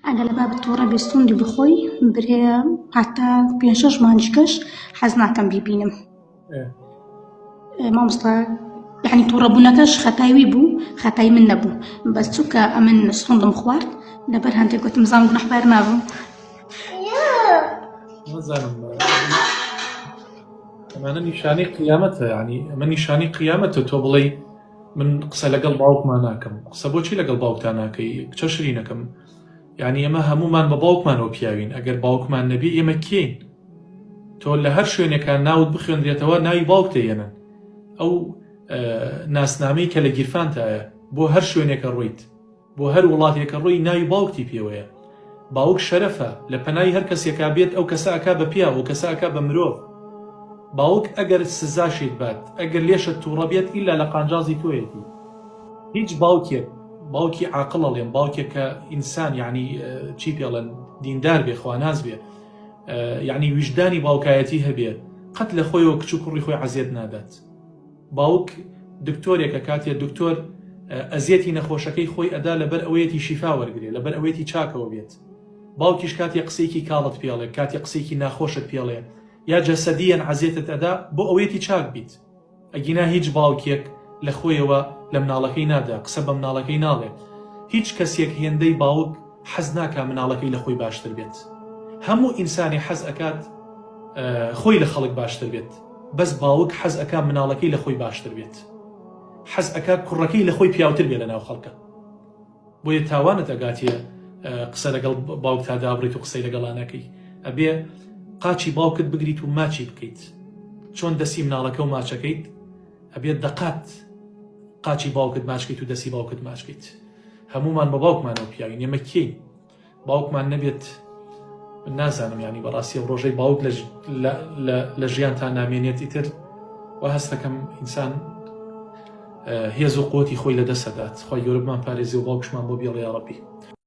ئەگە لە بابەت تۆڕە بیستوندی بخۆی برێ هەتا 5-6 مانجکەش حەز ناکەم بیبینم. مامۆستا یعنی تووڕەبوونەکەش خەتای بوو، خەتای من نەبوو، بەس چونکە ئەمن سوندم خوارد لەبەر هەندێک گوتم زان گونەحبار نابم. نازانم ئەمانە نیشانەی قیامەتە، یعنی ئەمە نیشانەی قیامەتە تۆ بڵێ من قسە لەگەڵ باوکمان ناکەم. قسە بۆچی لەگەڵ باوکتان ناکەی؟ کچە شرینەکەم، یعنی ئەمە هەمومان بە باوکمانەوە پیاوین. ئەگەر باوکمان نەبی ئێمە کێین؟ تۆ لە هەر شوێنێکە ناوت بخوێنرێتەوە ناوی باوک دەهێنن. ئەو ناسنامەی کە لە گیرفانتایە بۆ هەر شوێنێکە ڕۆیت، بۆ هەر وڵاتێکە ڕۆی ناوی باوکتی پێوەیە. باوک شەرەفە، لە پەنای هەر کەسێکا بێت ئەو کەسە ئەکا بە پیا و کەسە ئەکا بە مرۆڤ. باوک ئەگەر سزاشێت بات، ئەگەر لێشت تووڕە بێت ئیلا لە قانجازی تۆیەتی. هیچ باوکێک، باوکی عاقڵ ئەڵێن، باوکێک کە ئینسان یعنی چی پێڵێن دیندار بێ، خواناز بێ، یعنی ویژدانی باوکایەتی هەبێ، قەت لە خۆیەوە کچ و کوڕی خۆی عەزیەت نادات. باوک دکتۆرێکە، کاتێ دکتۆر ئەزیەتی نەخۆشەکەی خۆی ئەدا لەبەر ئەوەیەتی شیفا وەرگێ، لەبەر ئەوەیەتی چاکەوە بێت. باوکیش کاتێ قسەیەکی کاڵت پێڵێ، کاتێ قسەیەکی ناخۆشت پێڵێ یا جەسەدیەن عەزیەتت ئەدا بۆ ئەوەیەتی چاک بیت. ئەگینا هیچ باوکێک لە خۆیەوە لە مناڵەکەی نادا، قسە بە مناڵەکەی ناڵێ. هیچ کەسێک هێندەی باوک حەز ناکا مناڵەکەی لە خۆی باشتر بێت. هەموو ئینسانی حەز ئەکات خۆی لە خەڵک باشتر بێت، بەس باوک حەز ئەکا مناڵەکەی لە خۆی باشتر بێت. حەز ئەکات کوڕەکەی لە خۆی پیاوتر بێت لە ناو خەڵکە. بۆیە تاوانت ئەگاتیە قسە لەگەڵ باوک تا دابڕیت و قسەی لەگەڵانەکەی. ئەبێ قاچی باوکت بگریت و ماچی بکەیت. چۆن دەسی مناڵەکە و ماچەکەیت، ئەبێت دەقات قاچی باوکت ماچکەیت و دەسی باوکت ماچکەیت. هەمومان بە باوکمانەوە پیاوین. ئێمە کێین؟ باوکمان نەبێت نازانم، ینی بەڕاستی ڕۆژەی باوک لە ژیانتان نامێنێت ئیتر و هەست دەکەم ئینسان هێز و قوتی خۆی لەدەست دەدات. خی گەورە بمان پارێزی و باوکشمان بۆ بێڵێ یا ڕەبی.